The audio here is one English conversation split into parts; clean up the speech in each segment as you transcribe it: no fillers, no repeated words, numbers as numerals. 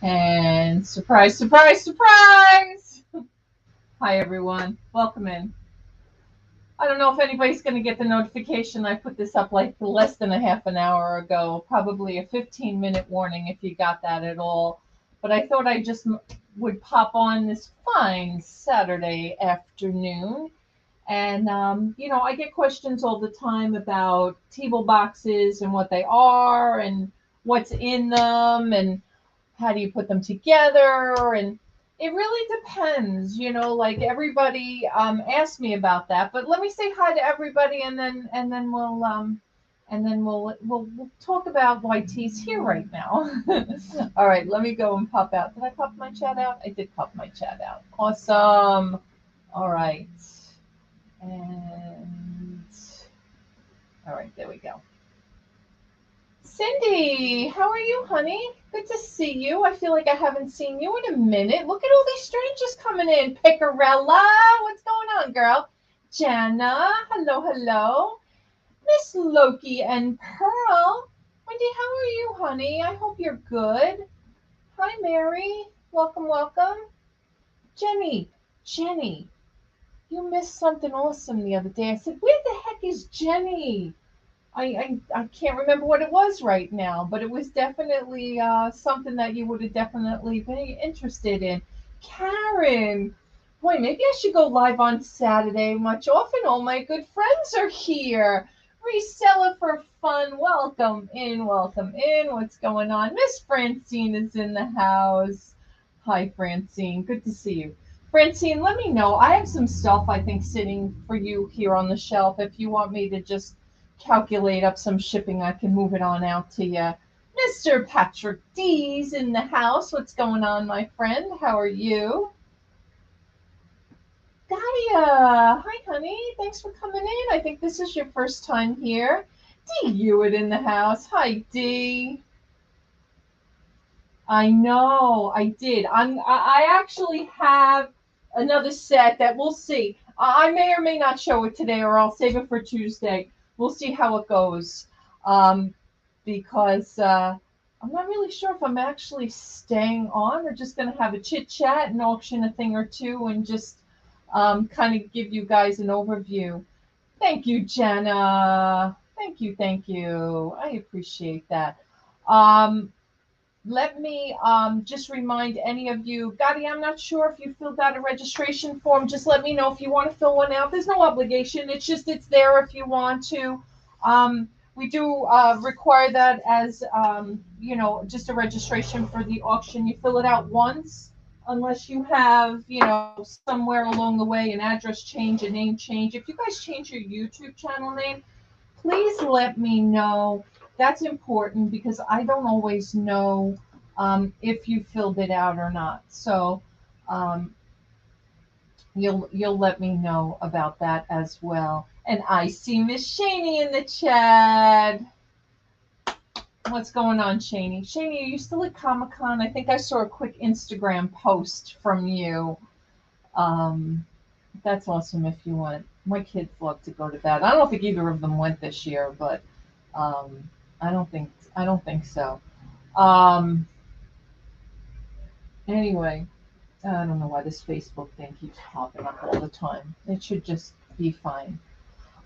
And surprise, surprise, surprise! Hi, everyone. Welcome in. I don't know if anybody's going to get the notification. I put this up like less than a half an hour ago, probably a 15-minute warning if you got that at all. But I thought I just would pop on this fine Saturday afternoon. And, I get questions all the time about Teeble boxes and what they are and what's in them and how do you put them together, and it really depends, like everybody asked me about that. But let me say hi to everybody, and then we'll talk about why T's here right now. All right, let me go and pop out. Did I pop my chat out? I did pop my chat out. Awesome. All right. And all right, there we go. Cindy, how are you, honey? Good to see you. I feel like I haven't seen you in a minute. Look at all these strangers coming in. Picarella, what's going on, girl? Jana, hello, hello. Miss Loki and Pearl. Wendy, how are you, honey? I hope you're good. Hi, Mary. Welcome, welcome. Jenny, you missed something awesome the other day. I said, where the heck is Jenny? I can't remember what it was right now, but it was definitely something that you would have definitely been interested in. Karen, boy, maybe I should go live on Saturday. Much often, all my good friends are here. Reseller for fun. Welcome in, welcome in. What's going on? Miss Francine is in the house. Hi, Francine. Good to see you. Francine, let me know. I have some stuff I think sitting for you here on the shelf. If you want me to just calculate up some shipping, I can move it on out to you. Mr. Patrick D's in the house. What's going on, my friend? How are you? Gaia, hi, honey. Thanks for coming in. I think this is your first time here. D Hewitt in the house. Hi, D. I know, I did. I actually have another set that we'll see. I may or may not show it today, or I'll save it for Tuesday. We'll see how it goes, because I'm not really sure if I'm actually staying on or just going to have a chit chat and auction a thing or two and just kind of give you guys an overview. Thank you, Jenna. Thank you, thank you. I appreciate that. Let me just remind any of you, Gotti, I'm not sure if you filled out a registration form. Just let me know if you want to fill one out. There's no obligation. It's there if you want to. We do require that as, just a registration for the auction. You fill it out once, unless you have, somewhere along the way an address change, a name change. If you guys change your YouTube channel name, please let me know. That's important because I don't always know if you filled it out or not. So you'll let me know about that as well. And I see Miss Shaney in the chat. What's going on, Shaney? Shaney, are you still at Comic-Con? I think I saw a quick Instagram post from you. That's awesome if you went. My kids love to go to that. I don't think either of them went this year, but I don't think so. Anyway, I don't know why this Facebook thing keeps popping up all the time. It should just be fine.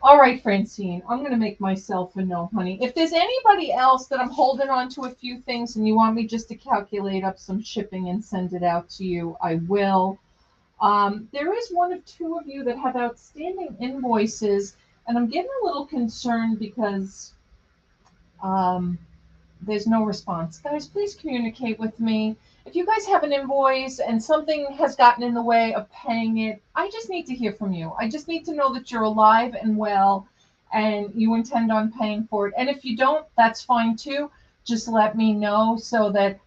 All right, Francine, I'm going to make myself a note, honey. If there's anybody else that I'm holding on to a few things and you want me just to calculate up some shipping and send it out to you, I will. There is one or two of you that have outstanding invoices, and I'm getting a little concerned because there's no response. Guys, please communicate with me. If you guys have an invoice and something has gotten in the way of paying it, I just need to hear from you. I just need to know that you're alive and well and you intend on paying for it. And if you don't, that's fine too. Just let me know so that,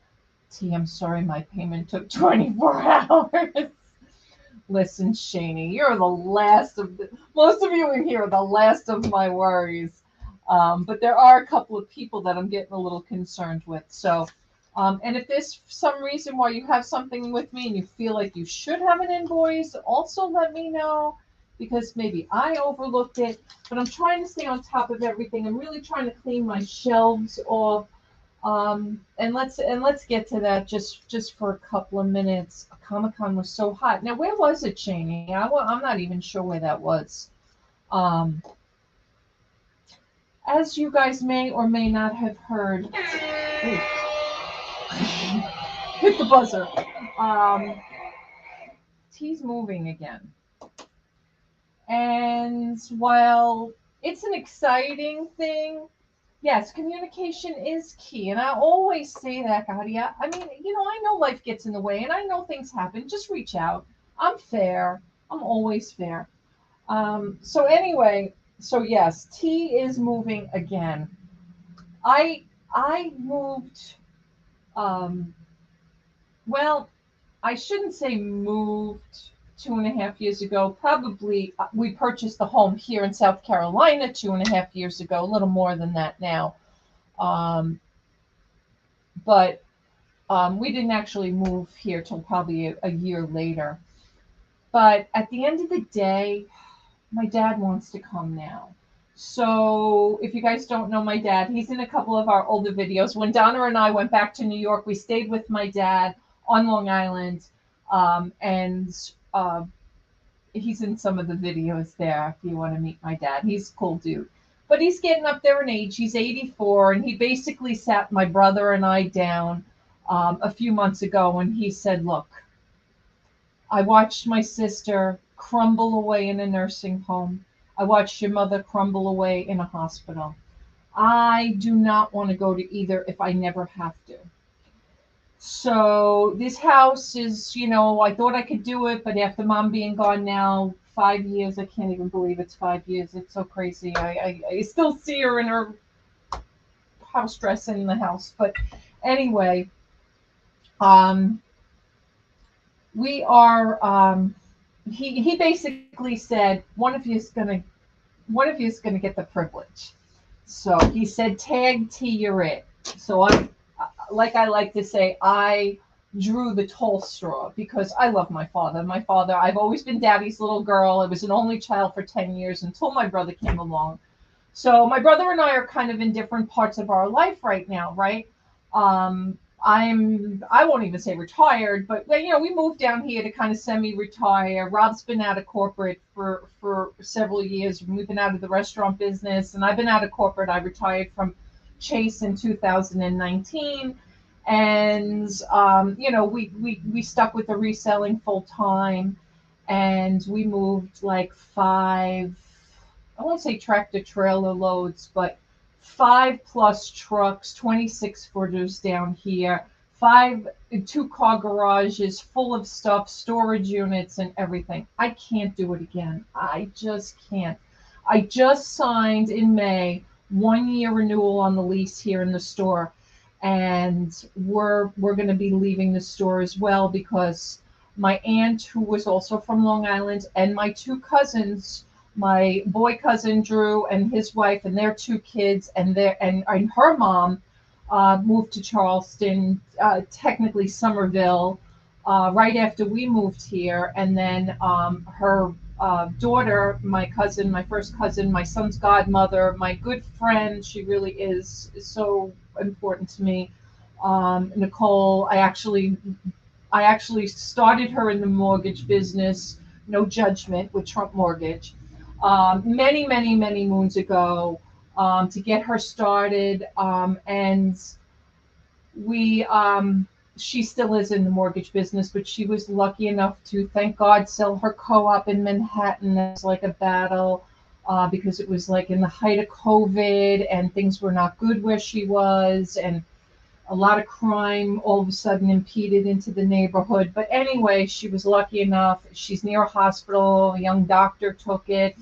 I'm sorry, my payment took 24 hours. Listen, Shaney, you're the last of most of you in here are the last of my worries. But there are a couple of people that I'm getting a little concerned with. So, and if there's some reason why you have something with me and you feel like you should have an invoice, also let me know, because maybe I overlooked it. But I'm trying to stay on top of everything. I'm really trying to clean my shelves off. And let's get to that just for a couple of minutes. Comic-Con was so hot. Now, where was it, Cheney? I'm not even sure where that was. Um, as you guys may or may not have heard, ooh, hit the buzzer. Um, T's moving again. And while it's an exciting thing, yes, communication is key. And I always say that, Kadia. I mean, I know life gets in the way and I know things happen. Just reach out. I'm fair. I'm always fair. So anyway, so yes, T is moving again. I moved, um, well, I shouldn't say moved 2.5 years ago. Probably we purchased the home here in South Carolina 2.5 years ago, a little more than that now. Um, but we didn't actually move here till probably a year later. But at the end of the day, my dad wants to come now. So if you guys don't know my dad, he's in a couple of our older videos. When Donna and I went back to New York, we stayed with my dad on Long Island. And he's in some of the videos there if you want to meet my dad. He's a cool dude. But he's getting up there in age. He's 84, and he basically sat my brother and I down a few months ago, and he said, look, I watched my sister crumble away in a nursing home. I watched your mother crumble away in a hospital. I do not want to go to either if I never have to. So this house is, I thought I could do it, but after mom being gone now 5 years, I can't even believe it's 5 years. It's so crazy. I still see her in her house dress in the house. But anyway, we are, he basically said, one of you is gonna get the privilege. So he said, tag T, you're it. So I like to say, I drew the tall straw because I love my father. My father, I've always been daddy's little girl. I was an only child for 10 years until my brother came along. So my brother and I are kind of in different parts of our life right now, right? I won't even say retired, but we moved down here to kind of semi-retire. Rob's been out of corporate for several years. We've been out of the restaurant business, and I've been out of corporate. I retired from Chase in 2019, and we stuck with the reselling full time, and we moved like five. I won't say tractor trailer loads, but 5+ trucks, 26 footers down here, 2-car garages full of stuff, storage units and everything. I can't do it again. I just can't. I just signed in May 1-year renewal on the lease here in the store, and we're going to be leaving the store as well because my aunt, who was also from Long Island, and my 2 cousins, my boy cousin Drew and his wife and their 2 kids and her mom moved to Charleston, technically Somerville, right after we moved here. And then her daughter, my first cousin, my son's godmother, my good friend, she really is so important to me. Nicole, I actually started her in the mortgage business, no judgment, with Trump Mortgage. Many, many, many moons ago, to get her started. And she still is in the mortgage business, but she was lucky enough to, thank God, sell her co-op in Manhattan. It was like a battle because it was like in the height of COVID and things were not good where she was. And a lot of crime all of a sudden impeded into the neighborhood. But anyway, she was lucky enough. She's near a hospital. A young doctor took it,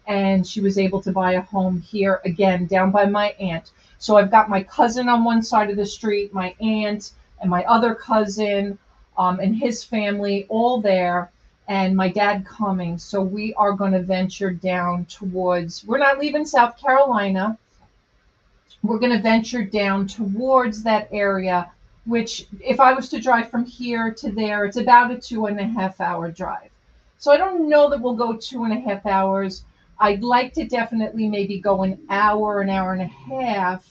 and she was able to buy a home here again, down by my aunt. So I've got my cousin on one side of the street, my aunt, and my other cousin, and his family all there, and my dad coming. So we are going to venture down towards, we're not leaving South Carolina. We're going to venture down towards that area, which if I was to drive from here to there, it's about a 2.5-hour drive. So I don't know that we'll go 2.5 hours. I'd like to definitely maybe go an hour and a half.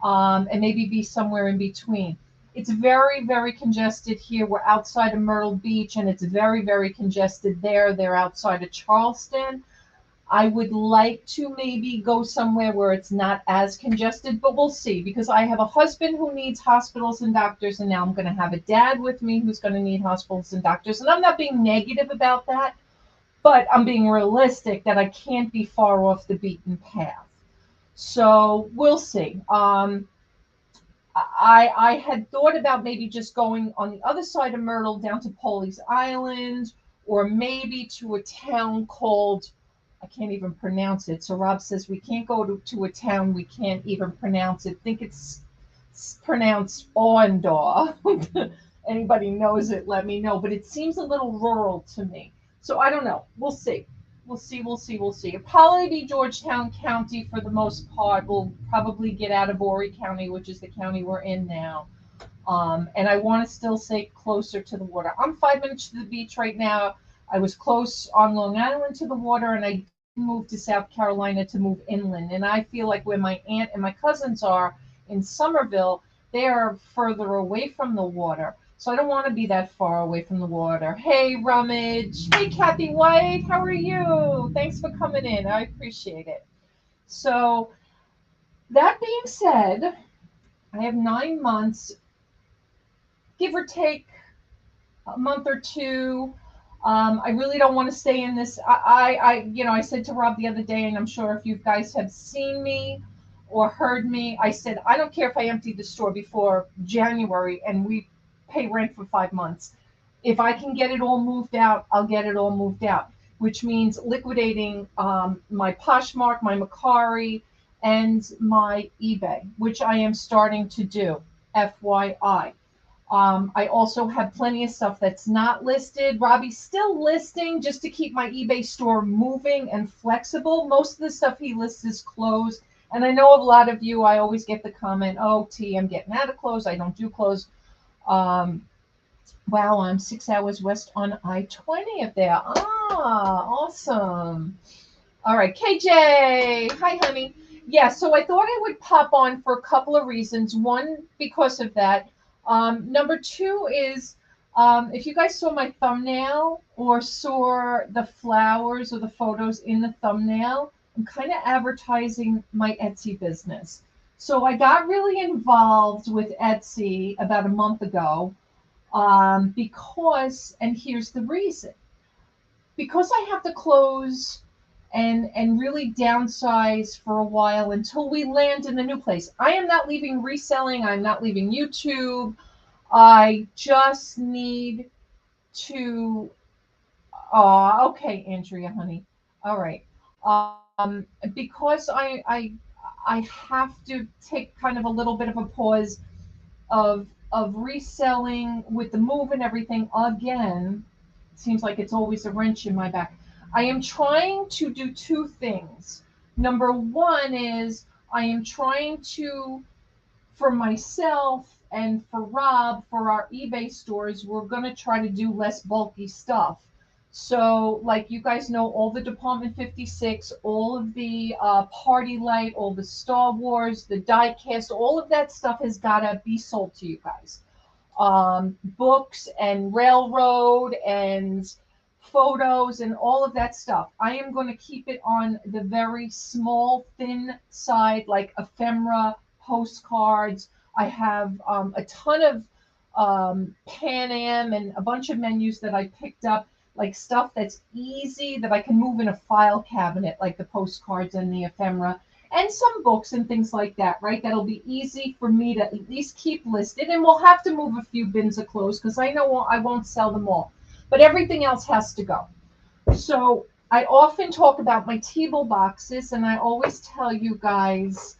and maybe be somewhere in between. It's very, very congested here. We're outside of Myrtle Beach, and it's very, very congested there. They're outside of Charleston. I would like to maybe go somewhere where it's not as congested, but we'll see, because I have a husband who needs hospitals and doctors, and now I'm going to have a dad with me who's going to need hospitals and doctors. And I'm not being negative about that, but I'm being realistic that I can't be far off the beaten path. So we'll see. I had thought about maybe just going on the other side of Myrtle down to Pawleys Island, or maybe to a town called, I can't even pronounce it. So Rob says we can't go to a town we can't even pronounce it. I think it's pronounced Awendaw. Anybody knows it, let me know. But it seems a little rural to me. So I don't know. We'll see. We'll see. We'll see. We'll see. It'll probably be Georgetown County for the most part. We'll probably get out of Horry County, which is the county we're in now. And I want to still stay closer to the water. I'm 5 minutes to the beach right now. I was close on Long Island to the water, and I moved to South Carolina to move inland. And I feel like where my aunt and my cousins are in Somerville, they are further away from the water. So I don't want to be that far away from the water. Hey, Rummage. Hey, Kathy White. How are you? Thanks for coming in. I appreciate it. So that being said, I have 9 months, give or take a month or two. I really don't want to stay in this. I said to Rob the other day, and I'm sure if you guys have seen me or heard me, I said, I don't care if I empty the store before January and we pay rent for 5 months. If I can get it all moved out, I'll get it all moved out, which means liquidating my Poshmark, my Mercari, and my eBay, which I am starting to do, FYI. I also have plenty of stuff that's not listed. Robbie's still listing just to keep my eBay store moving and flexible. Most of the stuff he lists is clothes. And I know a lot of you, I always get the comment, oh, T, I'm getting out of clothes. I don't do clothes. Wow, I'm 6 hours west on I-20 up there. Ah, awesome. All right, KJ. Hi, honey. Yeah, so I thought I would pop on for a couple of reasons. One, because of that. Number two is, if you guys saw my thumbnail or saw the flowers or the photos in the thumbnail, I'm kind of advertising my Etsy business. So I got really involved with Etsy about a month ago because, and here's the reason, because I have to close and really downsize for a while until we land in the new place. I am not leaving reselling. I'm not leaving YouTube. I just need to. Oh, okay, Andrea, honey. All right. Because I have to take kind of a little bit of a pause of reselling with the move and everything again. Seems like it's always a wrench in my back. I am trying to do two things. Number one is I am trying to, for myself and for Rob, for our eBay stores, we're going to try to do less bulky stuff. So, like you guys know, all the Department 56, all of the Party Light, all the Star Wars, the die cast, all of that stuff has got to be sold to you guys. Books and railroad and photos and all of that stuff. I am going to keep it on the very small, thin side, like ephemera, postcards. I have a ton of Pan Am and a bunch of menus that I picked up, like stuff that's easy that I can move in a file cabinet, like the postcards and the ephemera, and some books and things like that, right? That'll be easy for me to at least keep listed. And we'll have to move a few bins of clothes because I know I won't sell them all. But everything else has to go. So I often talk about my Teeble boxes, and I always tell you guys,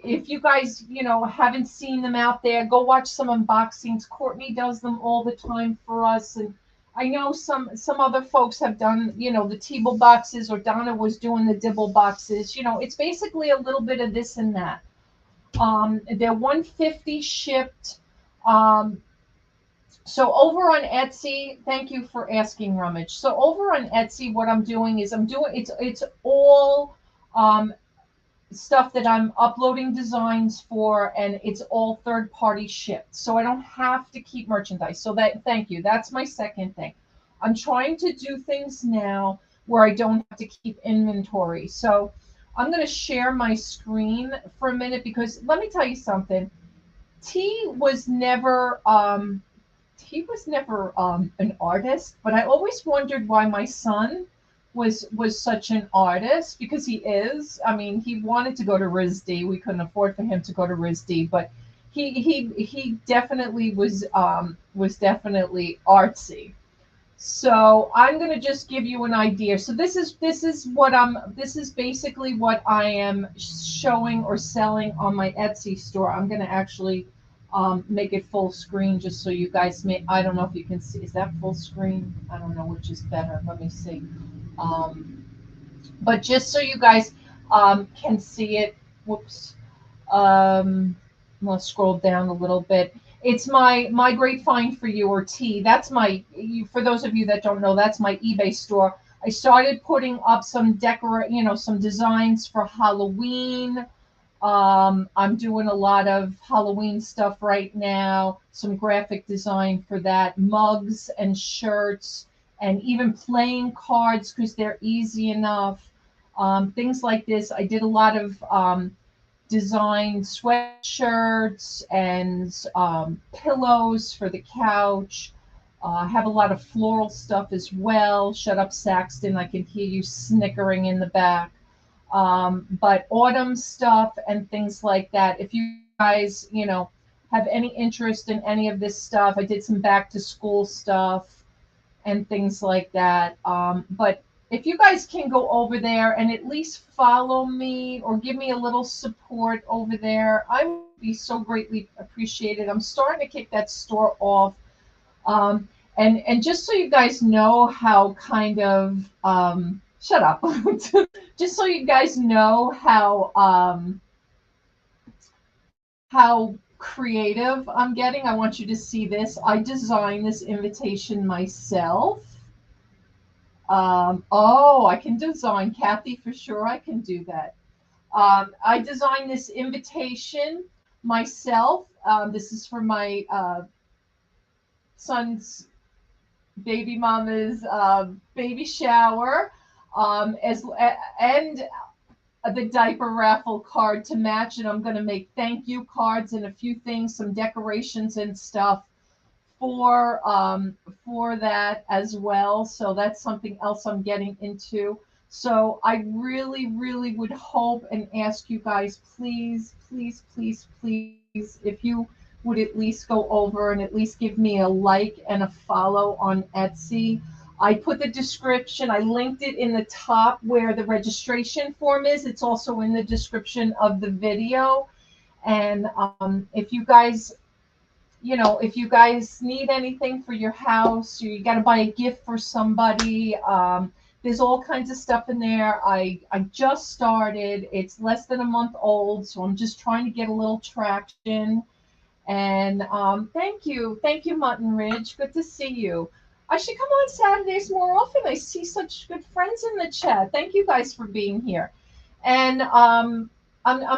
if you guys, haven't seen them out there, go watch some unboxings. Courtney does them all the time for us. And I know some other folks have done, the Teeble boxes, or Donna was doing the Dibble boxes. It's basically a little bit of this and that. They're $150 shipped. So over on Etsy, thank you for asking, Rummage. So over on Etsy, what I'm doing is it's all stuff that I'm uploading designs for, and it's all third party shipped. So I don't have to keep merchandise. So that, thank you. That's my second thing. I'm trying to do things now where I don't have to keep inventory. So I'm going to share my screen for a minute because let me tell you something. T was never an artist, but I always wondered why my son was such an artist because he is. I mean, he wanted to go to RISD. We couldn't afford for him to go to RISD, but he definitely was definitely artsy. So I'm going to just give you an idea. So this is basically what I am showing or selling on my Etsy store. I'm going to actually make it full screen just so you guys may. I don't know if you can see. Is that full screen? I don't know which is better. Let me see. Um, but just so you guys can see it. Whoops. I'm gonna scroll down a little bit. It's my great find for you, or T. That's my for those of you that don't know, that's my eBay store. I started putting up some designs for Halloween. I'm doing a lot of Halloween stuff right now, some graphic design for that, mugs and shirts, and even playing cards because they're easy enough. Things like this. I did a lot of designed sweatshirts and pillows for the couch. I have a lot of floral stuff as well. Shut up, Saxton. I can hear you snickering in the back. But autumn stuff and things like that. If you guys, have any interest in any of this stuff, I did some back to school stuff and things like that. But if you guys can go over there and at least follow me or give me a little support over there, I would be so greatly appreciated. I'm starting to kick that store off. Um, and just so you guys know how kind of shut up. Just so you guys know how creative I'm getting, I want you to see this. I designed this invitation myself. Oh, I can design, Kathy, for sure. I can do that. I designed this invitation myself. This is for my son's baby mama's baby shower, as and the diaper raffle card to match it. I'm going to make thank you cards and a few things, some decorations and stuff for that as well. So that's something else I'm getting into. So I really, really would hope and ask you guys, please, please, please, please, if you would at least go over and at least give me a like and a follow on Etsy. I put the description, I linked it in the top where the registration form is. It's also in the description of the video. And if you guys need anything for your house, you got to buy a gift for somebody, there's all kinds of stuff in there. I just started. It's less than a month old, so I'm just trying to get a little traction. And thank you, Mutton Ridge. Good to see you. I should come on Saturdays more often. I see such good friends in the chat. Thank you guys for being here. And I'm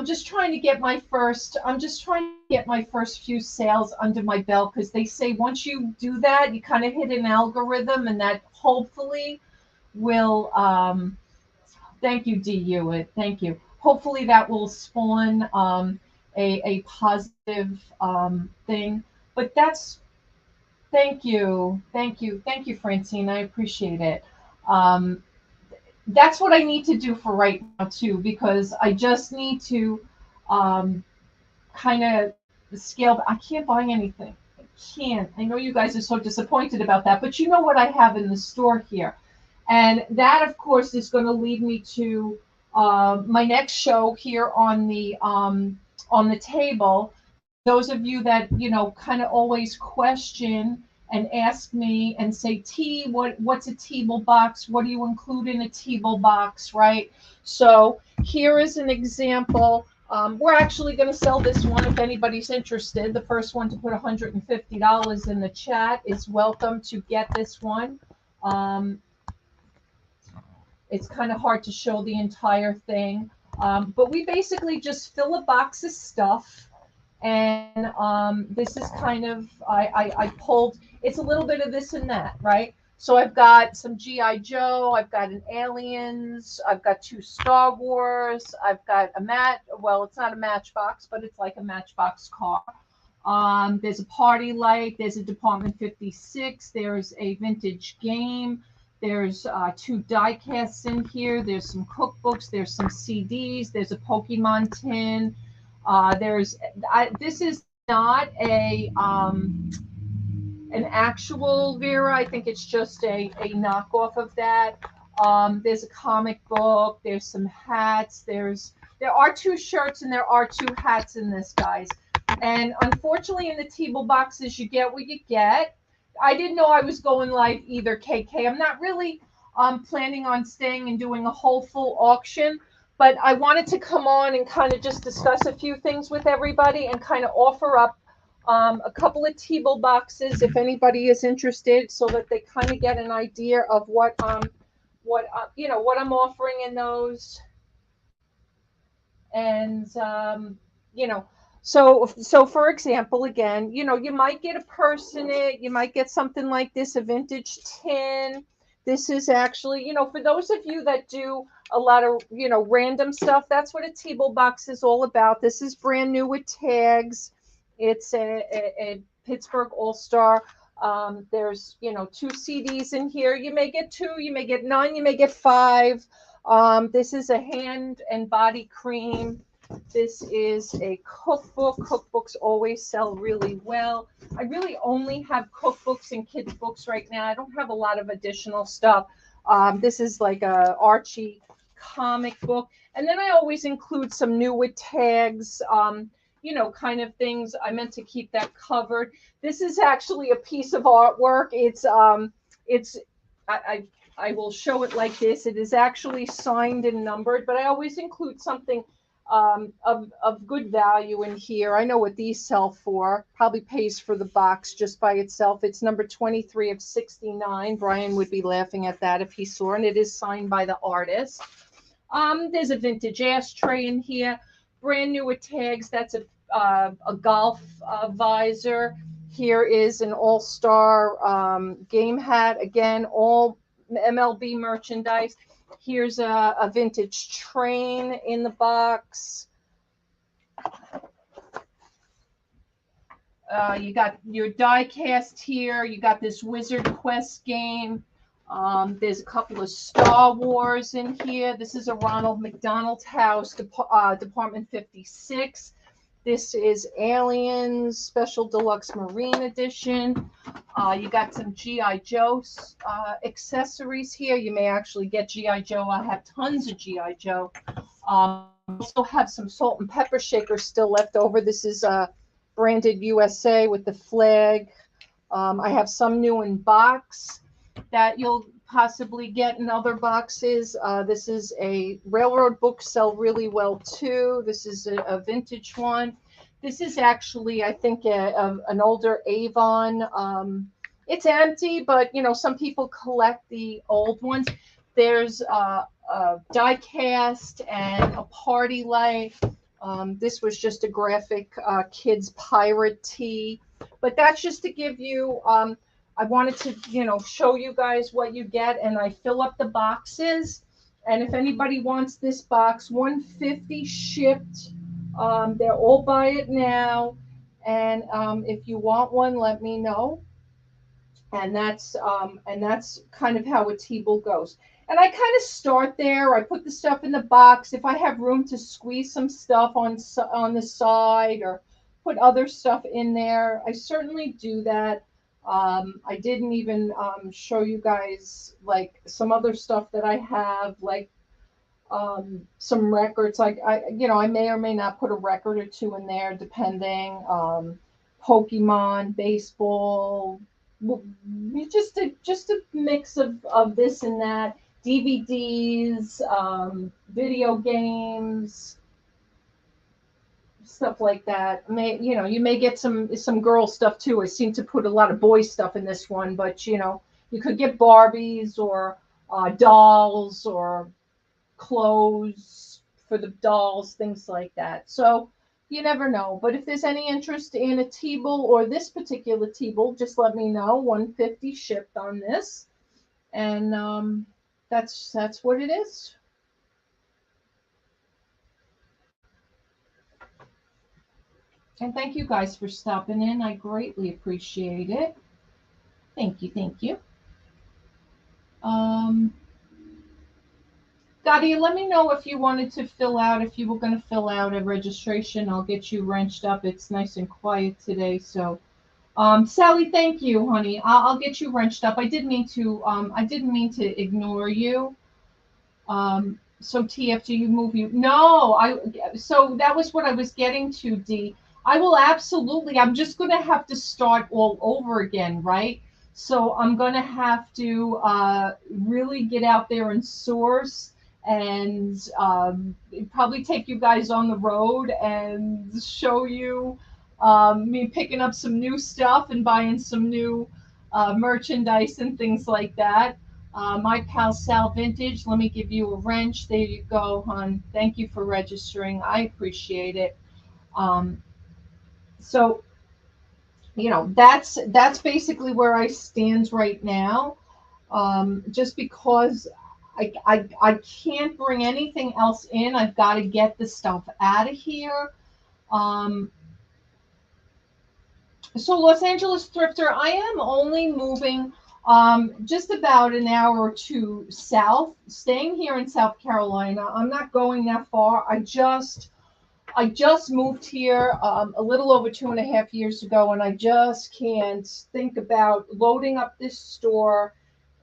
just trying to get my first. I'm just trying to get my first few sales under my belt because they say once you do that, you kind of hit an algorithm, and that hopefully will. Thank you, D. Hewitt. Thank you. Hopefully that will spawn a positive thing. But that's thank you, Francine. I appreciate it. Um, that's what I need to do for right now too, because I just need to kind of scale. I can't buy anything. I can't. I know you guys are so disappointed about that, but you know what I have in the store here, and that, of course, is going to lead me to my next show here on the table. Those of you that kind of always question and ask me and say, T, what's a Teeble box? What do you include in a Teeble box, right? So here is an example. We're actually going to sell this one if anybody's interested. The first one to put $150 in the chat is welcome to get this one. It's kind of hard to show the entire thing. But we basically just fill a box of stuff. And this is kind of, I pulled, it's a little bit of this and that, right? So I've got some G.I. Joe, I've got an Aliens, I've got 2 Star Wars, I've got a well, it's not a Matchbox, but it's like a Matchbox car. There's a Party Light, there's a Department 56, there's a vintage game, there's 2 die casts in here, there's some cookbooks, there's some CDs, there's a Pokemon tin. This is not an actual Vera. I think it's just a knockoff of that. There's a comic book. There's some hats. There are 2 shirts and there are 2 hats in this, guys. And unfortunately, in the Teeble boxes, you get what you get. I didn't know I was going live either, KK. I'm not really planning on staying and doing a whole full auction, but I wanted to come on and kind of just discuss a few things with everybody and kind of offer up a couple of Teeble boxes if anybody is interested, so that they kind of get an idea of what you know, what I'm offering in those. And you know, so for example, again, you know, you might get a purse in it, you might get something like this, a vintage tin. This is actually, you know, for those of you that do a lot of, you know, random stuff, that's what a Teeble box is all about. This is brand new with tags. It's a Pittsburgh All-Star. There's, you know, 2 CDs in here. You may get 2, you may get none, you may get 5. This is a hand and body cream. This is a cookbook. Cookbooks always sell really well. I really only have cookbooks and kids books right now. I don't have a lot of additional stuff. This is like a Archie comic book. And then I always include some new with tags, you know, kind of things. I meant to keep that covered. This is actually a piece of artwork. I will show it like this. It is actually signed and numbered, but I always include something of good value in here. I know what these sell for. Probably pays for the box just by itself. It's number 23 of 69. Brian would be laughing at that if he saw, and it is signed by the artist. There's a vintage ashtray in here, brand new with tags. That's a golf visor. Here is an all-star game hat. Again, all MLB merchandise. Here's a vintage train in the box. You got your die cast here. You got this Wizard Quest game. There's a couple of Star Wars in here. This is a Ronald McDonald House, Department 56. This is Aliens Special Deluxe Marine Edition. You got some G.I. Joe accessories here. You may actually get G.I. Joe. I have tons of G.I. Joe. Also have some salt and pepper shakers still left over. This is branded USA with the flag. I have some new in box that you'll possibly get in other boxes. This is a railroad book, sell really well too. This is a vintage one. This is actually, I think, an older Avon. It's empty, but you know, some people collect the old ones. There's a die cast and a party light. This was just a graphic kids pirate tee, but that's just to give you. I wanted to, you know, show you guys what you get, and I fill up the boxes. And if anybody wants this box, $150 shipped. They're all buy it now, and if you want one, let me know. And that's kind of how a Teeble goes. And I kind of start there. I put the stuff in the box. If I have room to squeeze some stuff on the side or put other stuff in there, I certainly do that. I didn't even show you guys like some other stuff that I have, like some records. Like I may or may not put a record or 2 in there, depending. Pokemon, baseball, just a mix of this and that. DVDs, video games, stuff like that. You may get some girl stuff too. I seem to put a lot of boy stuff in this one, but you know, you could get Barbies or dolls or clothes, for the dolls, things like that. So you never know. But if there's any interest in a Teeble or this particular Teeble, just let me know. $150 shipped on this, and that's what it is. And thank you guys for stopping in. I greatly appreciate it. Thank you, thank you. Gotti, let me know if you wanted to fill out, if you were going to fill out a registration. I'll get you wrenched up. It's nice and quiet today. So, Sally, thank you, honey. I'll get you wrenched up. I didn't mean to ignore you. So TF, do you move you? No, so that was what I was getting to, D. I will absolutely, I'm just going to have to start all over again, right? So I'm going to have to really get out there and source and probably take you guys on the road and show you me picking up some new stuff and buying some new merchandise and things like that. My pal Sal Vintage, let me give you a wrench. There you go, hon. Thank you for registering. I appreciate it. Um, so, that's basically where I stand right now. Just because I can't bring anything else in. I've got to get the stuff out of here. So Los Angeles Thrifter, I am only moving just about an hour or two south, staying here in South Carolina. I'm not going that far. I just moved here a little over 2.5 years ago, and I just can't think about loading up this store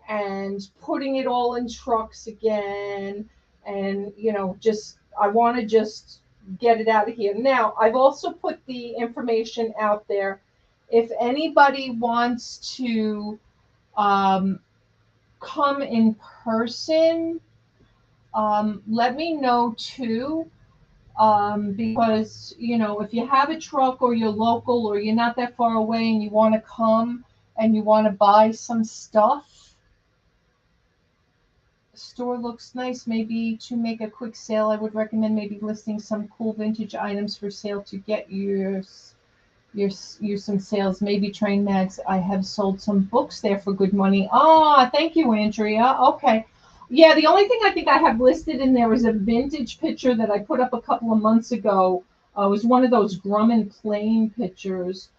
and putting it all in trucks again. And, just I want to just get it out of here. Now, I've also put the information out there. If anybody wants to come in person, let me know too. Because, if you have a truck or you're local or you're not that far away and you want to come and you want to buy some stuff, the store looks nice. Maybe to make a quick sale, I would recommend maybe listing some cool vintage items for sale to get you some sales. Maybe train mags. I have sold some books there for good money. Thank you, Andrea. Okay. Yeah, the only thing I think I have listed in there is a vintage picture that I put up a couple of months ago. It was one of those Grumman plain pictures.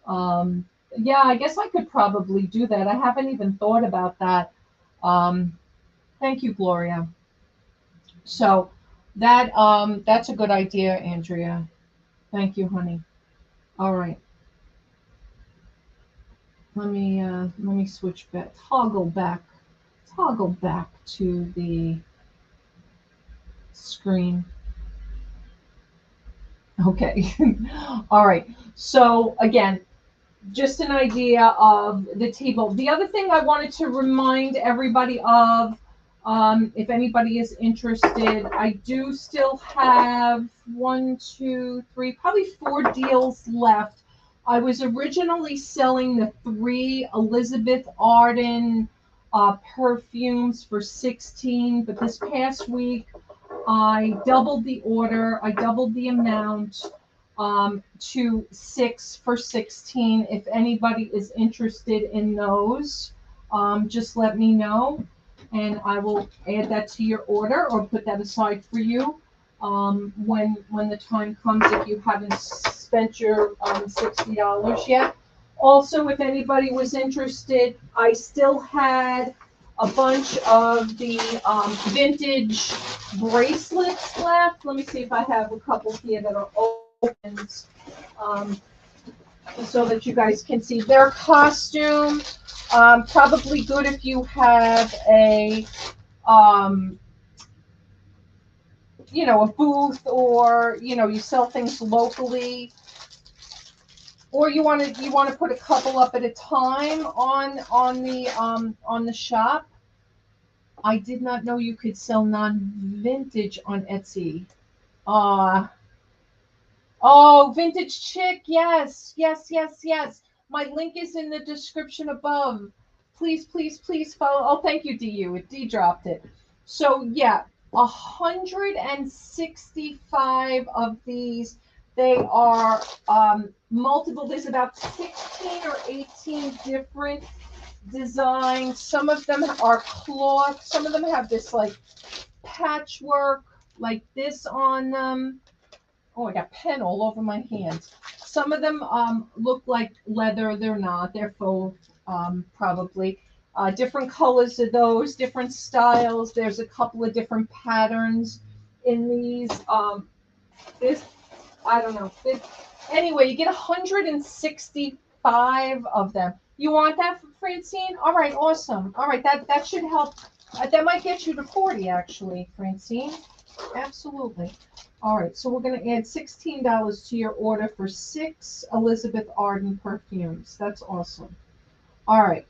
Yeah, I guess I could probably do that. I haven't even thought about that. Thank you, Gloria. So that's a good idea, Andrea. Thank you, honey. All right. Let me switch back, toggle back to the screen. Okay. All right. So again, just an idea of the Teeble. The other thing I wanted to remind everybody of, if anybody is interested, I do still have 1, 2, 3, probably 4 deals left. I was originally selling the 3 Elizabeth Arden perfumes for $16, but this past week I doubled the order. I doubled the amount to 6 for $16. If anybody is interested in those, just let me know, and I will add that to your order or put that aside for you when the time comes, if you haven't spent your $60 yet. Also, if anybody was interested, I still had a bunch of the vintage bracelets left. Let me see if I have a couple here that are opened, so that you guys can see their costume. Probably good if you have a a booth, or you sell things locally, or you want to put a couple up at a time on the shop. I did not know you could sell non-vintage on Etsy. Oh, Vintage Chick. Yes, yes, yes, yes. My link is in the description above. Please, please, please follow. Oh, thank you, DU. D dropped it. So, yeah. 165 of these. They are multiple. There's about 16 or 18 different designs. Some of them are cloth. Some of them have this like patchwork like this on them. Oh, I got pen all over my hands. Some of them look like leather. They're not. They're faux, probably. Different colors of those, different styles. There's a couple of different patterns in these. This, I don't know. Anyway, you get 165 of them. You want that, Francine? All right, awesome. All right, that should help. That might get you to 40, actually, Francine. Absolutely. All right, so we're going to add $16 to your order for 6 Elizabeth Arden perfumes. That's awesome. All right.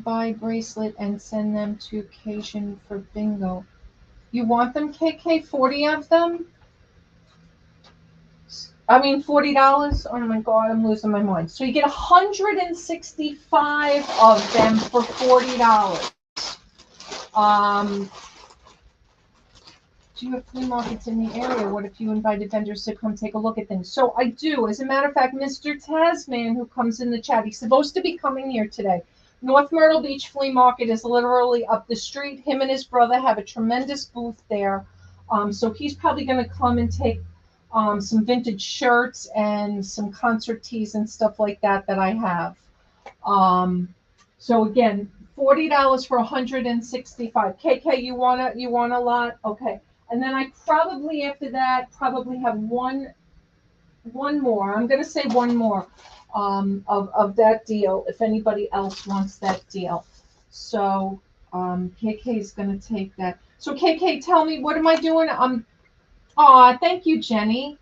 Buy bracelet and send them to occasion for bingo. You want them, KK? 40 of them? I mean, $40? Oh my God, I'm losing my mind. So you get 165 of them for $40. Do you have flea markets in the area? What if you invited vendors to come take a look at things? So I do. As a matter of fact, Mr. Tasman, who comes in the chat, he's supposed to be coming here today. North Myrtle Beach Flea Market is literally up the street. Him and his brother have a tremendous booth there. So he's probably going to come and take some vintage shirts and some concert tees and stuff like that I have. So again, $40 for 165. KK, you want a lot? Okay. And then I probably after that probably have one more. I'm going to say one more of that deal if anybody else wants that deal. So KK is going to take that. So KK, tell me, what am I doing? Thank you, Jenny.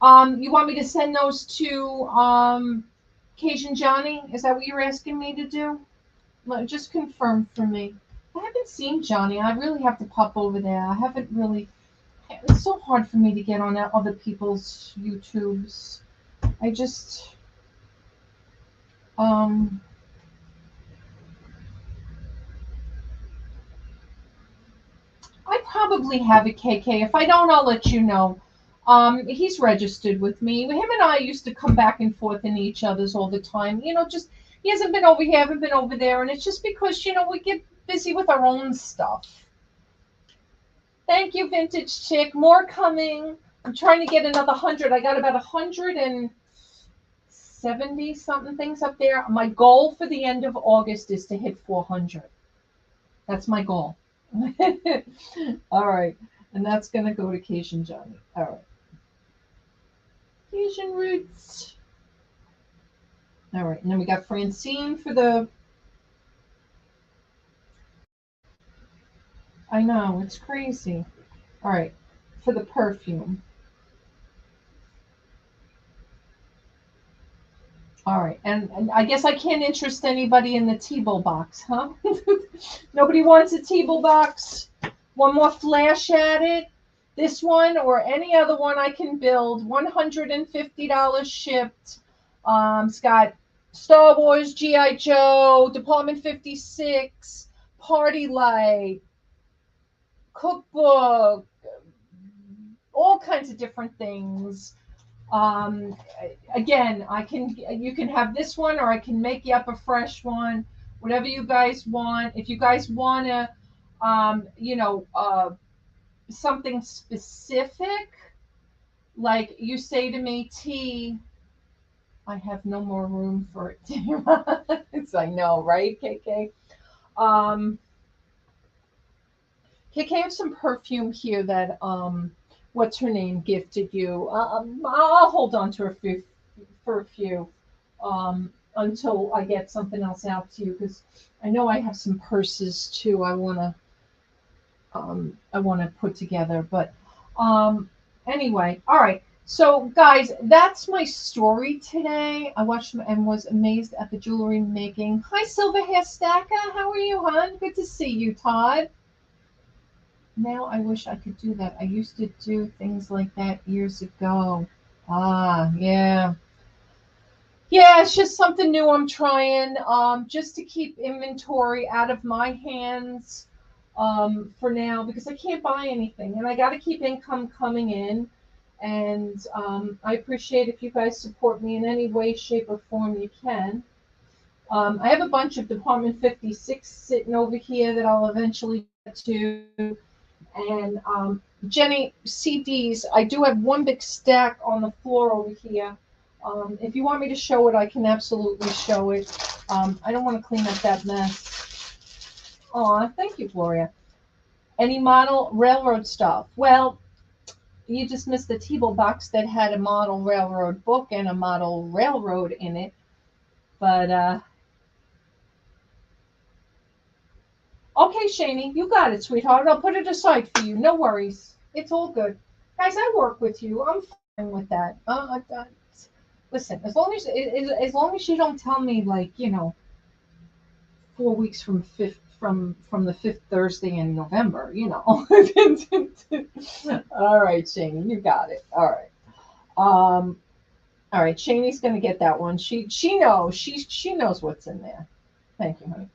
You want me to send those to Cajun Johnny? Is that what you're asking me to do? Just confirm for me. I haven't seen Johnny. I really have to pop over there. I haven't really. It's so hard for me to get on other people's YouTubes. I just. I probably have a KK. If I don't, I'll let you know. He's registered with me. Him and I used to come back and forth in each other's all the time. Just he hasn't been over here, haven't been over there, and it's just because we get busy with our own stuff. Thank you, Vintage Chick. More coming. I'm trying to get another 100. I got about 170 something things up there. My goal for the end of August is to hit 400. That's my goal. All right. And that's going to go to Cajun Johnny. All right. Cajun Roots. All right. And then we got Francine for the. I know. It's crazy. All right. For the perfume. All right. And I guess I can't interest anybody in the Teeble box, huh? Nobody wants a Teeble box? One more flash at it? This one or any other one I can build. $150 shipped. It's got Star Wars, G.I. Joe, Department 56, Party Light, cookbook, all kinds of different things. Again, you can have this one or I can make you up a fresh one, whatever you guys want. If you guys want to, something specific, like you say to me, T, I have no more room for it. I know, right, KK? KK, I have some perfume here that what's her name gifted you. I'll hold on to for a few until I get something else out to you, because I know I have some purses too. I want to put together, but anyway, all right. So guys, that's my story today. I watched and was amazed at the jewelry making. Hi, Silver Hair Stacker. How are you, hon? Good to see you, Todd. Now I wish I could do that. I used to do things like that years ago. Yeah. Yeah, it's just something new I'm trying, just to keep inventory out of my hands, for now, because I can't buy anything and I got to keep income coming in. And I appreciate if you guys support me in any way, shape, or form you can. I have a bunch of Department 56 sitting over here that I'll eventually get to. And Jenny, CDs, I do have one big stack on the floor over here. If you want me to show it, I can absolutely show it. I don't want to clean up that mess. Aw, thank you, Gloria. Any model railroad stuff? Well, you just missed the Teeble box that had a model railroad book and a model railroad in it. But okay, Shani, you got it, sweetheart. I'll put it aside for you. No worries. It's all good. Guys, I work with you. I'm fine with that. Listen, as long as you don't tell me, like, 4 weeks from the fifth Thursday in November. All right, Shani, you got it. All right. All right, Shani's gonna get that one. She knows. She knows what's in there. Thank you, honey.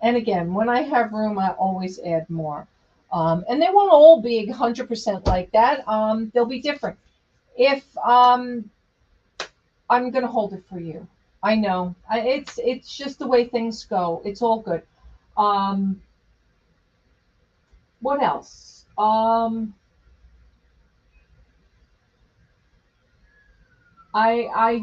And again, when I have room, I always add more. And they won't all be 100% like that. They'll be different. If I'm gonna hold it for you, I know. It's just the way things go. It's all good. Um, what else? I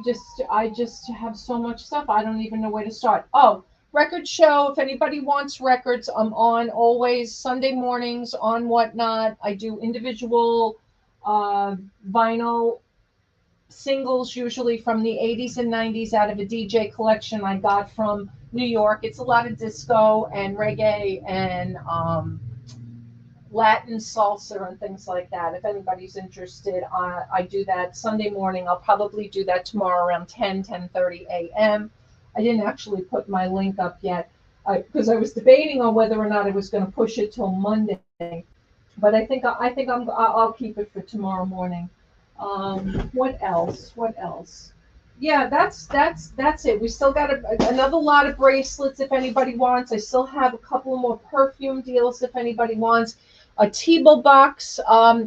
just have so much stuff. I don't even know where to start. Oh, record show. If anybody wants records, I'm on always Sunday mornings on Whatnot. I do individual vinyl singles, usually from the 80s and 90s, out of a DJ collection I got from New York. It's a lot of disco and reggae and Latin salsa and things like that. If anybody's interested, I do that Sunday morning. I'll probably do that tomorrow around 10:30 a.m. I didn't actually put my link up yet because I was debating on whether or not I was going to push it till Monday. But I'll keep it for tomorrow morning. What else? What else? Yeah, that's it. We still got another lot of bracelets if anybody wants. I still have a couple more perfume deals if anybody wants. A Teeble box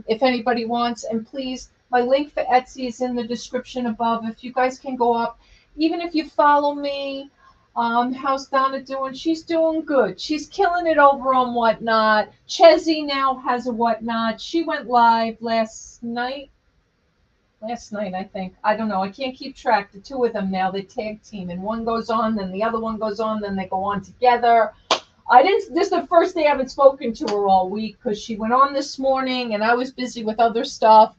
if anybody wants. And please, my link for Etsy is in the description above. If you guys can go up, even if you follow me. How's Donna doing? She's doing good. She's killing it over on Whatnot. Chezzy now has a Whatnot. She went live last night. Last night, I think. I don't know. I can't keep track. The two of them now, they tag team, and one goes on, then the other one goes on, then they go on together. I didn't. This is the first day I haven't spoken to her all week because she went on this morning, and I was busy with other stuff.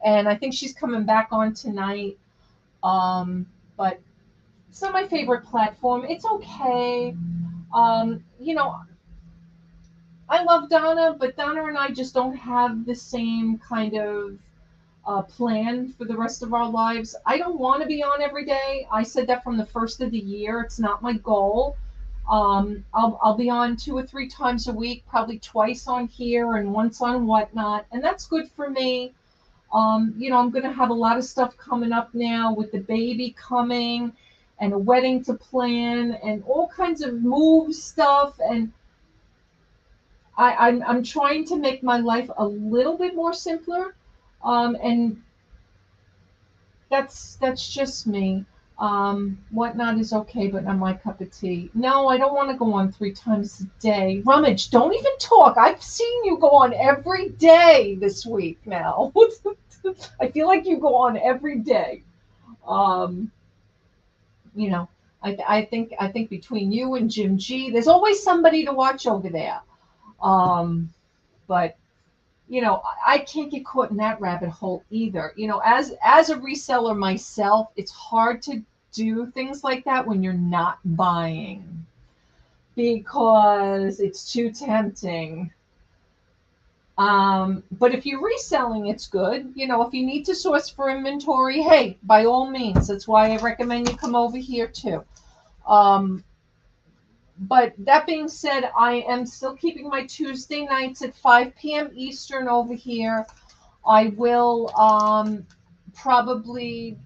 And I think she's coming back on tonight. But it's not my favorite platform. It's okay. You know, I love Donna, but Donna and I just don't have the same kind of plan for the rest of our lives. I don't want to be on every day. I said that from the first of the year. It's not my goal. I'll be on 2 or 3 times a week, probably twice on here and once on Whatnot, and that's good for me. I'm going to have a lot of stuff coming up now with the baby coming and a wedding to plan and all kinds of move stuff. And I'm trying to make my life a little bit more simpler. And that's just me. Whatnot is okay, but not my cup of tea. No, I don't want to go on 3 times a day. Rummage, don't even talk. I've seen you go on every day this week now. I feel like you go on every day. Um, you know, I think between you and Jim G, there's always somebody to watch over there. But I can't get caught in that rabbit hole either. As a reseller myself, it's hard to do things like that when you're not buying because it's too tempting. But if you're reselling, it's good. If you need to source for inventory, hey, by all means, that's why I recommend you come over here too. But that being said, I am still keeping my Tuesday nights at 5 p.m. Eastern over here. I will probably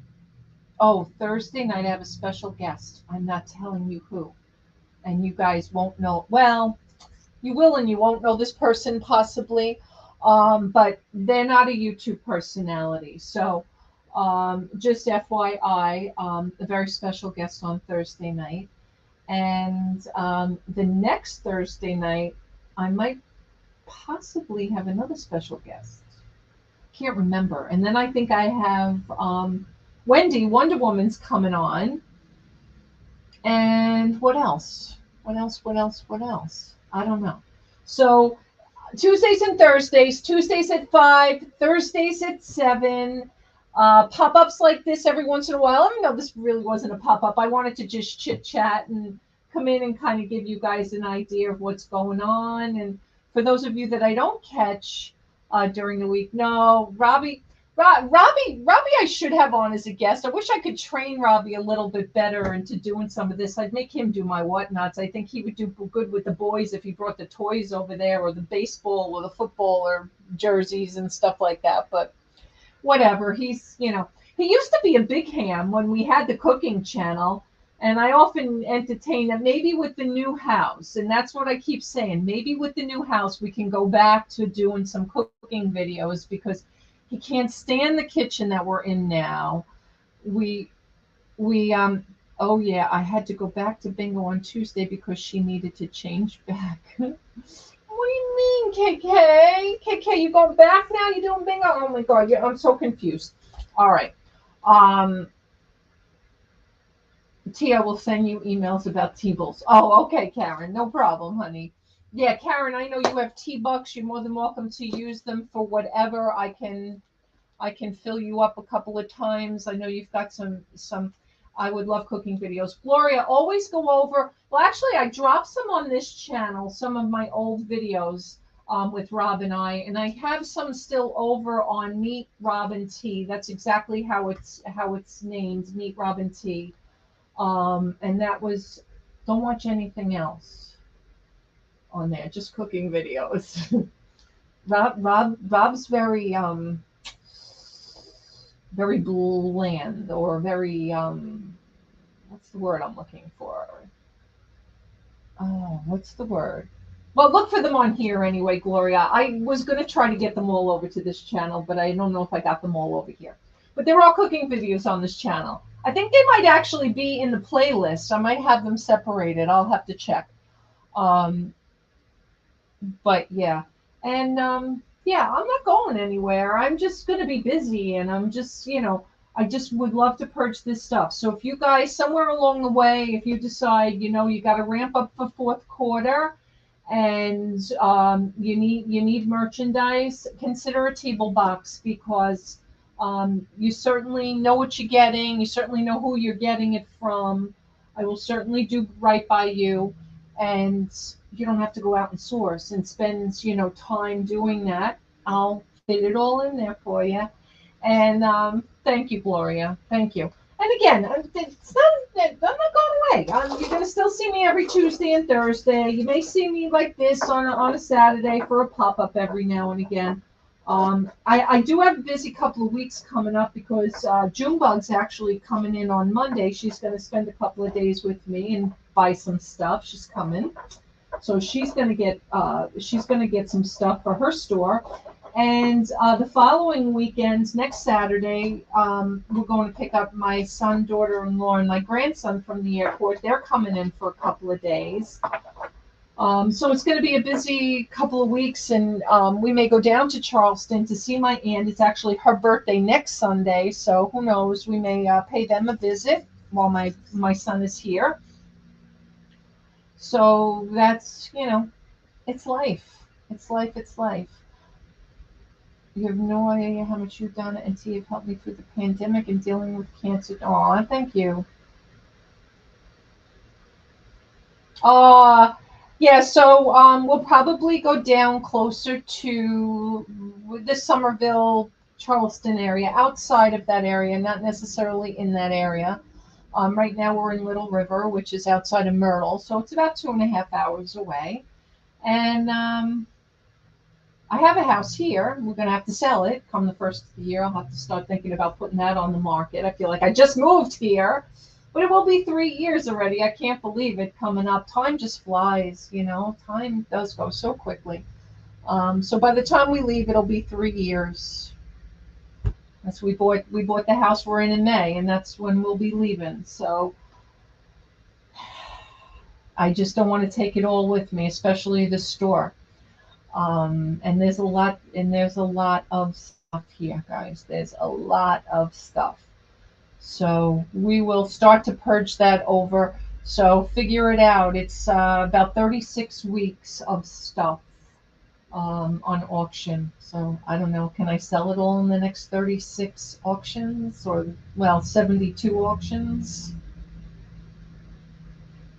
Oh, Thursday night I have a special guest. I'm not telling you who. And you guys won't know. Well, you will and you won't know this person possibly. But they're not a YouTube personality. So just FYI, a very special guest on Thursday night. And the next Thursday night, I might possibly have another special guest. Can't remember. And then I think I have Wendy, Wonder Woman's coming on. And what else? What else? What else? What else? I don't know. So Tuesdays and Thursdays, Tuesdays at 5, Thursdays at 7. Pop-ups like this every once in a while. I don't know, this really wasn't a pop-up. I wanted to just chit-chat and come in and kind of give you guys an idea of what's going on. And for those of you that I don't catch during the week, no, Robbie, I should have on as a guest. I wish I could train Robbie a little bit better into doing some of this. I'd make him do my whatnots. I think he would do good with the boys if he brought the toys over there, or the baseball or the football or jerseys and stuff like that. But whatever. He used to be a big ham when we had the cooking channel. And I often entertain that maybe with the new house, and that's what I keep saying, maybe with the new house, we can go back to doing some cooking videos, because he can't stand the kitchen that we're in now. We we oh yeah, I had to go back to bingo on Tuesday because she needed to change back. What do you mean, KK? KK, you going back now? You doing bingo? Oh my god, yeah, I'm so confused. All right. Um Tia will send you emails about Teebles. Oh, okay, Karen, no problem, honey. Yeah, Karen, I know you have T-Bucks. You're more than welcome to use them for whatever. I can fill you up a couple of times. I know you've got some. I would love cooking videos. Gloria, always go over. Well, actually, I dropped some on this channel, some of my old videos with Rob and I have some still over on Meet Robin T. That's exactly how it's named, Meet Robin T. And that was. Don't watch anything else on there, just cooking videos. Rob's very bland, or very what's the word I'm looking for? Oh, what's the word? Well, look for them on here anyway, Gloria. I was going to try to get them all over to this channel, but I don't know if I got them all over here. But they're all cooking videos on this channel. I think they might actually be in the playlist. I might have them separated. I'll have to check. Um, but yeah. And yeah, I'm not going anywhere. I'm just going to be busy, and I'm just, I just would love to purge this stuff. So if you guys, somewhere along the way, if you decide, you got to ramp up for fourth quarter, and you need merchandise, consider a Teeble box, because you certainly know what you're getting. You certainly know who you're getting it from. I will certainly do right by you, and you don't have to go out and source and spend time doing that. I'll fit it all in there for you. And thank you, Gloria. Thank you. And again, I'm not going away. You're going to still see me every Tuesday and Thursday. You may see me like this on a Saturday for a pop-up every now and again. I do have a busy couple of weeks coming up, because Junebug's actually coming in on Monday. She's going to spend a couple of days with me and buy some stuff. She's coming. So she's going to get some stuff for her store. And the following weekend, next Saturday, we're going to pick up my son, daughter-in-law, and my grandson from the airport. They're coming in for a couple of days. So it's going to be a busy couple of weeks, and we may go down to Charleston to see my aunt. It's actually her birthday next Sunday, so who knows? We may pay them a visit while my son is here. So that's, it's life. It's life. It's life. You have no idea how much you've done, and T have helped me through the pandemic and dealing with cancer. Oh, thank you. Yeah, so we'll probably go down closer to the Somerville, Charleston area, outside of that area, not necessarily in that area. Right now we're in Little River, which is outside of Myrtle, so it's about 2.5 hours away. And I have a house here. We're going to have to sell it come the first of the year. I'll have to start thinking about putting that on the market. I feel like I just moved here, but it will be 3 years already. I can't believe it coming up. Time just flies, you know, time does go so quickly. So by the time we leave, it'll be 3 years. That's we bought the house we're in May, and that's when we'll be leaving. So I just don't want to take it all with me, especially the store. And there's a lot of stuff here, guys. There's a lot of stuff. So we will start to purge that over. So figure it out. It's about 36 weeks of stuff on auction. So I don't know. Can I sell it all in the next 36 auctions, or, well, 72 auctions?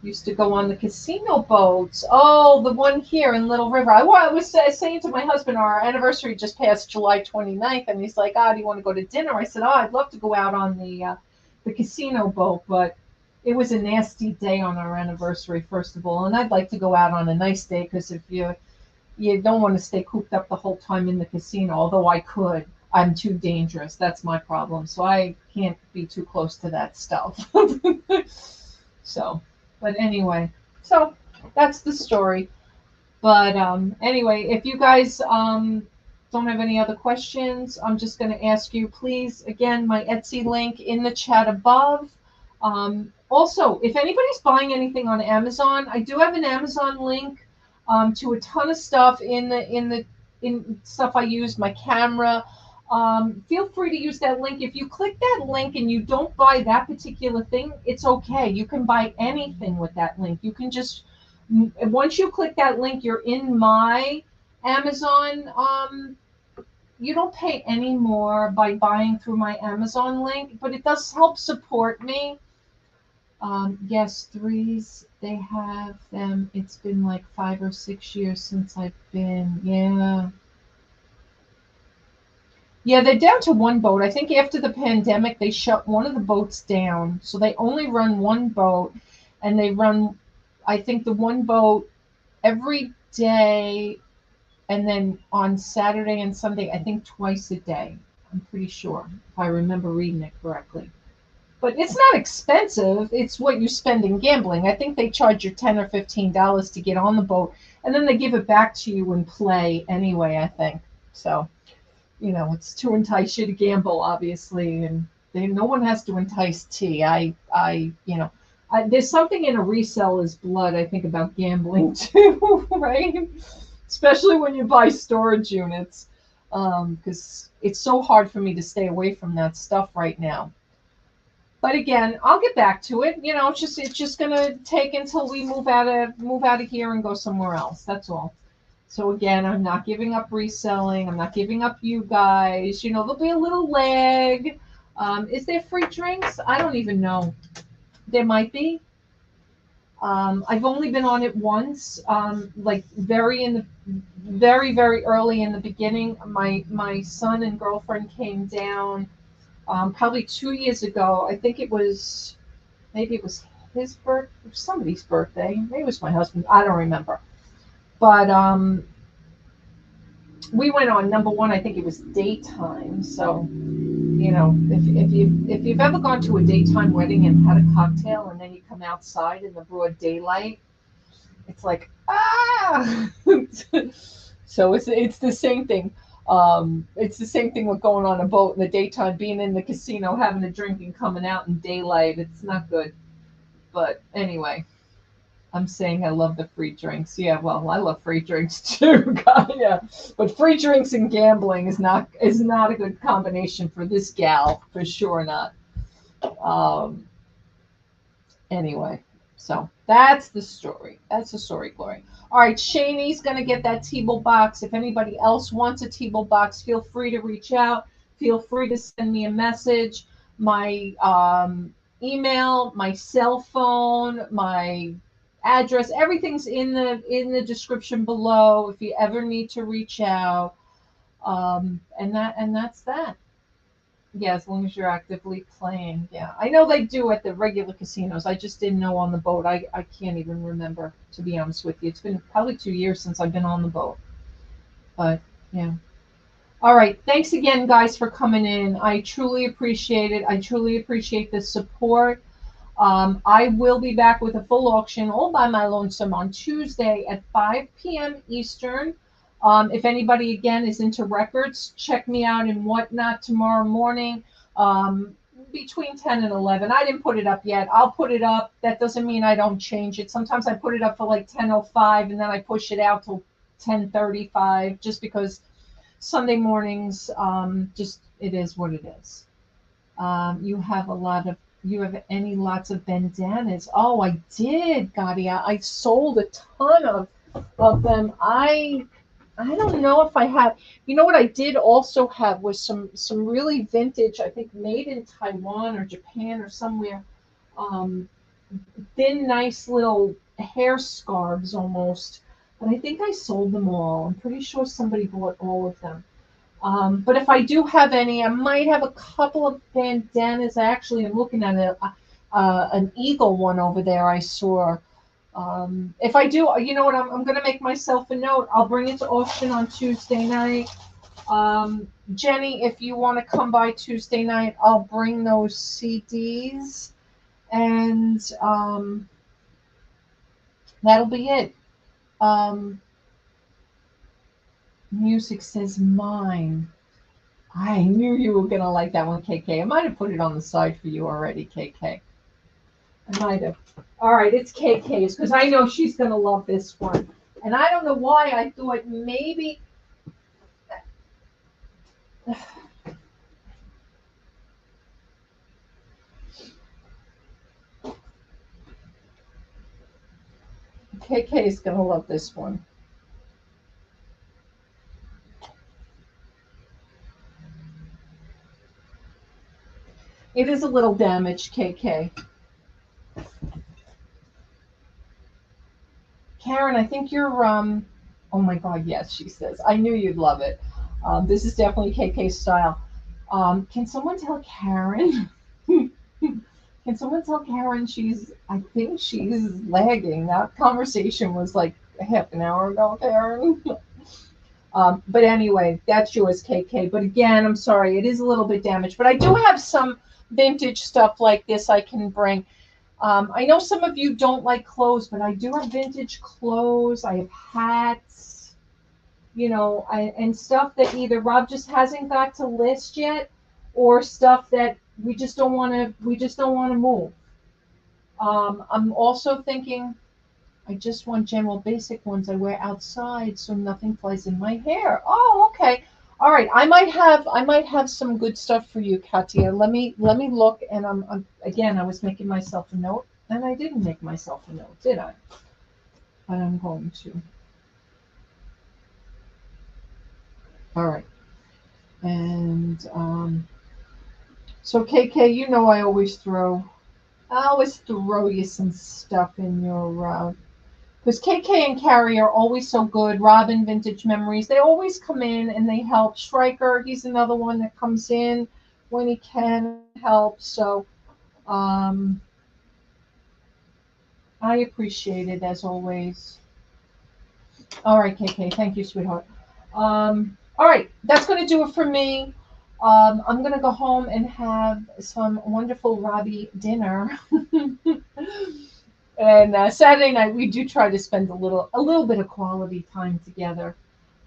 Used to go on the casino boats. Oh, the one here in Little River. I was saying to my husband, our anniversary just passed July 29th, and he's like, "Ah, do you want to go to dinner?" I said, "Oh, I'd love to go out on the casino boat, but it was a nasty day on our anniversary, first of all, and I'd like to go out on a nice day, because if you don't want to stay cooped up the whole time in the casino, although I could. I'm too dangerous. That's my problem. So I can't be too close to that stuff." So, but anyway, so that's the story. But anyway, if you guys don't have any other questions, I'm just going to ask you, please, again, my Etsy link in the chat above. Also, if anybody's buying anything on Amazon, I do have an Amazon link to a ton of stuff in stuff I use, my camera. Feel free to use that link. If you click that link and you don't buy that particular thing, it's okay. You can buy anything with that link. You can just, once you click that link, you're in my Amazon. You don't pay any more by buying through my Amazon link, but it does help support me. Yes, threes, they have them. It's been like 5 or 6 years since I've been. Yeah. Yeah, they're down to one boat. I think after the pandemic, they shut one of the boats down. So they only run one boat, and they run, I think, the one boat every day, and then on Saturday and Sunday, I think twice a day. I'm pretty sure, if I remember reading it correctly. But it's not expensive. It's what you spend in gambling. I think they charge you $10 or $15 to get on the boat, and then they give it back to you in play anyway, I think. So, it's to entice you to gamble, obviously, and no one has to entice T. There's something in a reseller's blood, I think, about gambling too, right? Especially when you buy storage units, because it's so hard for me to stay away from that stuff right now. But again, I'll get back to it. It's just gonna take until we move out of here and go somewhere else. That's all. So again, I'm not giving up reselling. I'm not giving up you guys. There'll be a little lag. Is there free drinks? I don't even know. There might be. I've only been on it once. Like very, very early in the beginning. My son and girlfriend came down probably 2 years ago. I think maybe it was his birthday, somebody's birthday. Maybe it was my husband. I don't remember. But we went on number one. I think it was daytime. So, if you've ever gone to a daytime wedding and had a cocktail and then you come outside in the broad daylight, it's like So it's the same thing. It's the same thing with going on a boat in the daytime, being in the casino, having a drink, and coming out in daylight. It's not good. But anyway. I'm saying I love the free drinks. Yeah, well, I love free drinks too. Yeah, but free drinks and gambling is not a good combination for this gal, for sure not. Anyway, so that's the story. That's the story, Glory. All right, Shaney's gonna get that Teeble box. If anybody else wants a Teeble box, feel free to reach out. Feel free to send me a message. My email, my cell phone, my address, everything's in the description below if you ever need to reach out. And that's that. Yeah, as long as you're actively playing. Yeah, I know they do at the regular casinos. I just didn't know on the boat. I can't even remember, to be honest with you. It's been probably 2 years since I've been on the boat. But Yeah. All right. Thanks again, guys, for coming in. I truly appreciate it. I truly appreciate the support. I will be back with a full auction all by my lonesome on Tuesday at 5 p.m. Eastern. If anybody, again, is into records, check me out in Whatnot tomorrow morning between 10 and 11. I didn't put it up yet. I'll put it up. That doesn't mean I don't change it. Sometimes I put it up for like 10:05 and then I push it out till 10:35 just because Sunday mornings, just it is what it is. You have a lot of you have any lots of bandanas. Oh, I did, Gadia. I sold a ton of them. I don't know if I have. You know what I did also have was some really vintage. I think made in Taiwan or Japan or somewhere. Um, Thin, nice little hair scarves almost. But I think I sold them all. I'm pretty sure somebody bought all of them. But if I do have any, I might have a couple of bandanas. I actually am looking at an eagle one over there I saw. If I do, you know what? I'm going to make myself a note. I'll bring it to auction on Tuesday night. Jenny, if you want to come by Tuesday night, I'll bring those CDs. And that'll be it. Um, Music says mine. I knew you were going to like that one, KK. I might have put it on the side for you already, KK. I might have. All right, it's KK's because I know she's going to love this one. And I don't know why I thought maybe. KK is going to love this one. It is a little damaged, KK. Karen, I think you're oh my god, yes, she says. I knew you'd love it. This is definitely KK style. Can someone tell Karen? Can someone tell Karen I think she's lagging. That conversation was like a half an hour ago, Karen. But anyway, that's yours, KK. But again, I'm sorry, it is a little bit damaged. But I do have some vintage stuff like this I can bring. I know some of you don't like clothes, but I do have vintage clothes. I have hats, and stuff that either Rob just hasn't got to list yet, or stuff that we just don't want to move. I'm also thinking I just want general basic ones I wear outside so nothing flies in my hair. Oh, okay. All right. I might have some good stuff for you, Katia. Let me look, and again, I was making myself a note, and I didn't make myself a note, did I? But I'm going to. All right. And so KK, I always throw you some stuff in your because KK and Carrie are always so good. Robin, Vintage Memories, they always come in and they help. Stryker, he's another one that comes in when he can help. So I appreciate it as always. All right, KK, thank you, sweetheart. All right, that's going to do it for me. I'm going to go home and have some wonderful Robbie dinner. And Saturday night we do try to spend a little bit of quality time together.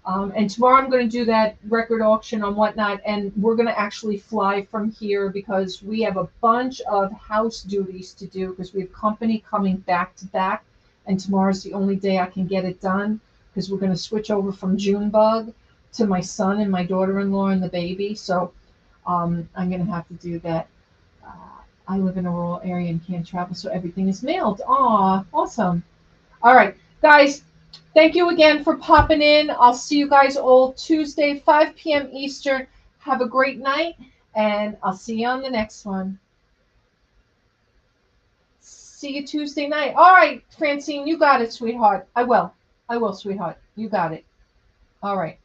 And tomorrow I'm going to do that record auction on Whatnot, and we're going to actually fly from here because we have a bunch of house duties to do because we have company coming back to back, and tomorrow's the only day I can get it done because we're going to switch over from Junebug to my son and my daughter-in-law and the baby. So I'm going to have to do that. Uh, I live in a rural area and can't travel, so everything is mailed. Aw, awesome. All right, guys, thank you again for popping in. I'll see you guys all Tuesday, 5 p.m. Eastern. Have a great night, and I'll see you on the next one. See you Tuesday night. All right, Francine, you got it, sweetheart. I will, sweetheart. You got it. All right.